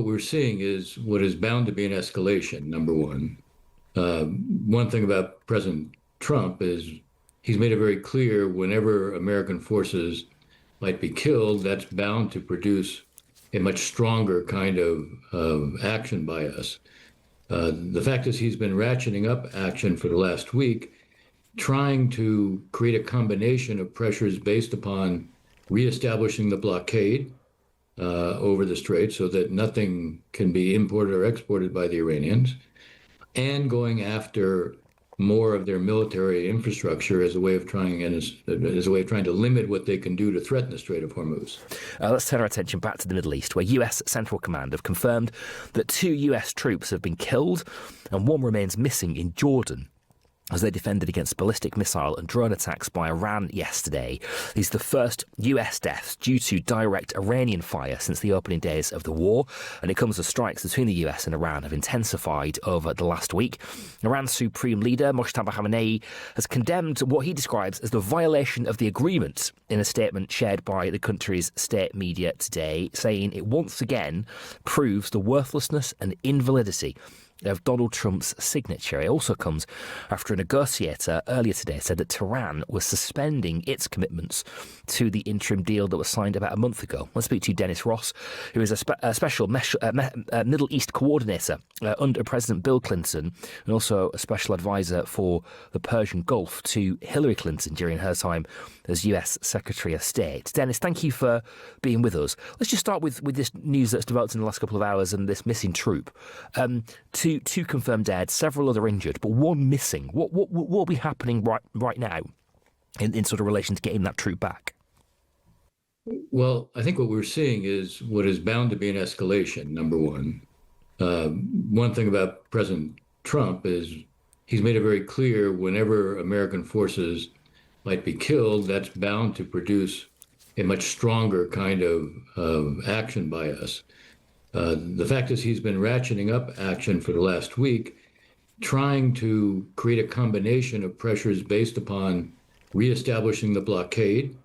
what we're seeing is what is bound to be an escalation, number one. One thing about President Trump is he's made it very clear whenever American forces might be killed, that's bound to produce a much stronger kind of action by us. The fact is, he's been ratcheting up action for the last week, trying to create a combination of pressures based upon reestablishing the blockade over the strait so that nothing can be imported or exported by the Iranians, and going after more of their military infrastructure as a way of trying to limit what they can do to threaten the Strait of Hormuz. Let's turn our attention back to the Middle East, where US Central Command have confirmed that 2 US troops have been killed and 1 remains missing in Jordan as they defended against ballistic missile and drone attacks by Iran yesterday. These are the first US deaths due to direct Iranian fire since the opening days of the war, and it comes as strikes between the US and Iran have intensified over the last week. Iran's supreme leader, Mojtaba Khamenei, has condemned what he describes as the violation of the agreement in a statement shared by the country's state media today, saying it once again proves the worthlessness and invalidity of Donald Trump's signature. It also comes after a negotiator earlier today said that Tehran was suspending its commitments to the interim deal that was signed about a month ago. Let's speak to Dennis Ross, who is a special Middle East coordinator under President Bill Clinton and also a special advisor for the Persian Gulf to Hillary Clinton during her time as US Secretary of State. Dennis, thank you for being with us. Let's just start with this news that's developed in the last couple of hours and this missing troop. Two confirmed dead, several other injured, but 1 missing. What will be happening right now in sort of relation to getting that troop back? Well, I think what we're seeing is what is bound to be an escalation, number one. One thing about President Trump is he's made it very clear whenever American forces might be killed, that's bound to produce a much stronger kind of action by us. The fact is, he's been ratcheting up action for the last week, trying to create a combination of pressures based upon reestablishing the blockade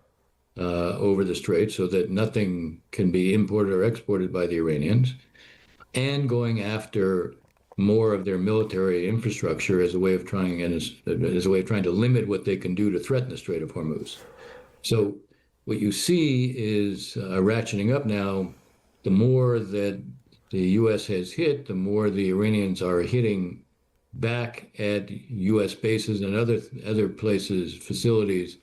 over the strait so that nothing can be imported or exported by the Iranians, and going after more of their military infrastructure as a way of trying to limit what they can do to threaten the Strait of Hormuz. So what you see is ratcheting up now. The more that the U.S. has hit, the more the Iranians are hitting back at U.S. bases and other places, facilities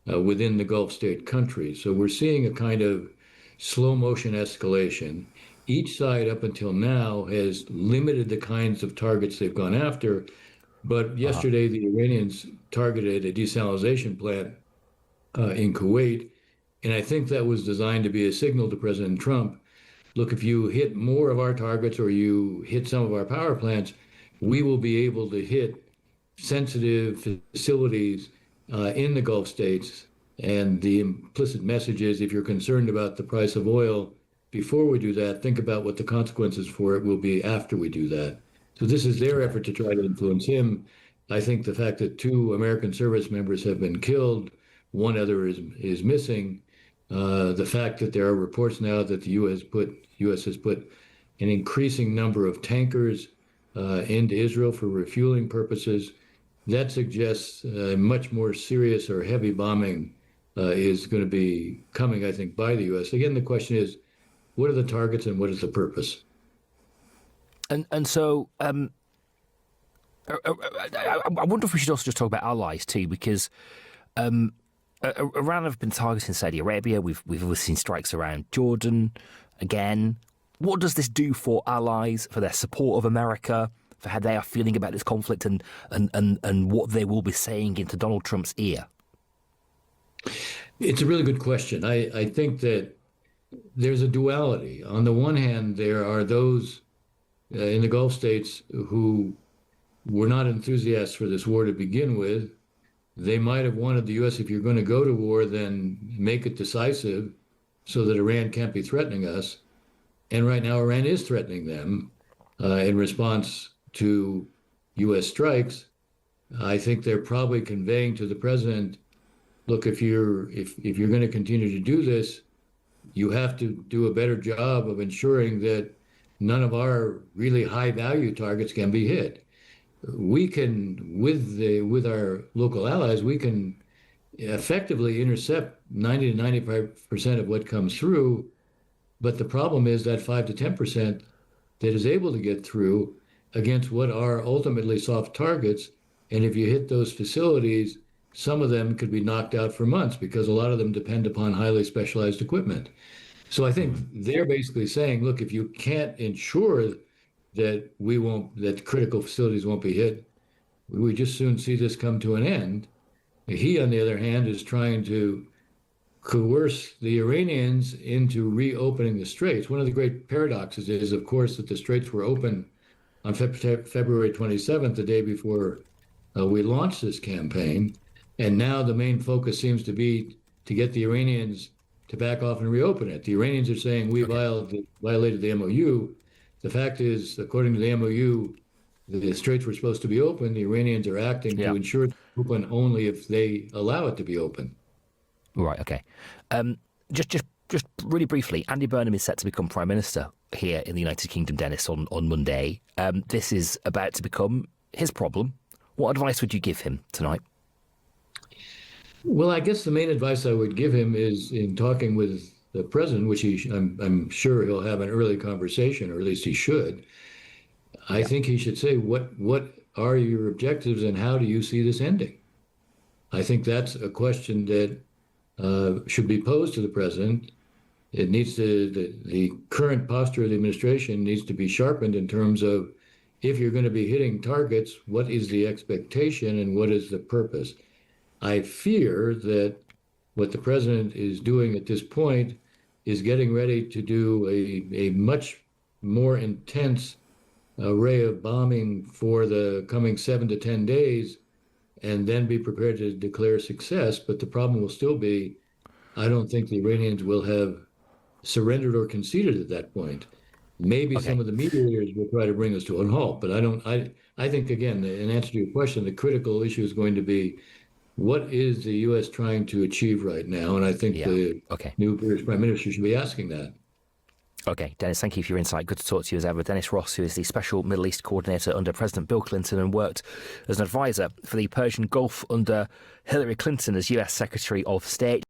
within the Gulf state countries. So we're seeing a kind of slow motion escalation. Each side up until now has limited the kinds of targets they've gone after. But yesterday, the Iranians targeted a desalination plant in Kuwait. And I think that was designed to be a signal to President Trump. Look, if you hit more of our targets or you hit some of our power plants, we will be able to hit sensitive facilities in the Gulf states. And the implicit message is, if you're concerned about the price of oil before we do that, think about what the consequences for it will be after we do that. So this is their effort to try to influence him. I think the fact that 2 American service members have been killed, 1 other is missing. The fact that there are reports now that the U.S. has put an increasing number of tankers into Israel for refueling purposes, that suggests much more serious or heavy bombing is going to be coming, I think, by the U.S. Again, the question is, what are the targets and what is the purpose? And so I wonder if we should also just talk about allies too, because Iran have been targeting Saudi Arabia. We've seen strikes around Jordan again. What does this do for allies, for their support of America, for how they are feeling about this conflict and what they will be saying into Donald Trump's ear? It's a really good question. I think that there's a duality. On the one hand, there are those in the Gulf states who were not enthusiasts for this war to begin with. They might have wanted the U.S., if you're going to go to war, then make it decisive so that Iran can't be threatening us. And right now, Iran is threatening them in response to U.S. strikes. I think they're probably conveying to the president, look, if you're going to continue to do this, you have to do a better job of ensuring that none of our really high value targets can be hit. We can, with our local allies, we can effectively intercept 90 to 95% of what comes through. But the problem is that 5 to 10% that is able to get through against what are ultimately soft targets. And if you hit those facilities, some of them could be knocked out for months because a lot of them depend upon highly specialized equipment. So I think they're basically saying, look, if you can't ensure that critical facilities won't be hit, we just soon see this come to an end. He, on the other hand, is trying to coerce the Iranians into reopening the straits. One of the great paradoxes is, of course, that the straits were open on February 27th, the day before we launched this campaign. And now the main focus seems to be to get the Iranians to back off and reopen it. The Iranians are saying we violated the MOU. The fact is, according to the MOU, the straits were supposed to be open. The Iranians are acting to ensure it's open only if they allow it to be open. Right. Okay. Just really briefly, Andy Burnham is set to become Prime Minister here in the United Kingdom, Dennis, on Monday. This is about to become his problem. What advice would you give him tonight? Well, I guess the main advice I would give him is in talking with the president, which I'm sure he'll have an early conversation, or at least he should. I think he should say, what are your objectives and how do you see this ending? I think that's a question that should be posed to the president. It needs the current posture of the administration needs to be sharpened in terms of, if you're going to be hitting targets, what is the expectation and what is the purpose? I fear that what the president is doing at this point is getting ready to do a much more intense array of bombing for the coming 7 to 10 days, and then be prepared to declare success. But the problem will still be, I don't think the Iranians will have surrendered or conceded at that point. Maybe some of the mediators will try to bring us to a halt, but I think, again, in answer to your question, the critical issue is going to be, what is the U.S. trying to achieve right now? And I think the new British Prime Minister should be asking that. Okay, Dennis, thank you for your insight. Good to talk to you as ever. Dennis Ross, who is the Special Middle East Coordinator under President Bill Clinton and worked as an advisor for the Persian Gulf under Hillary Clinton as US Secretary of State.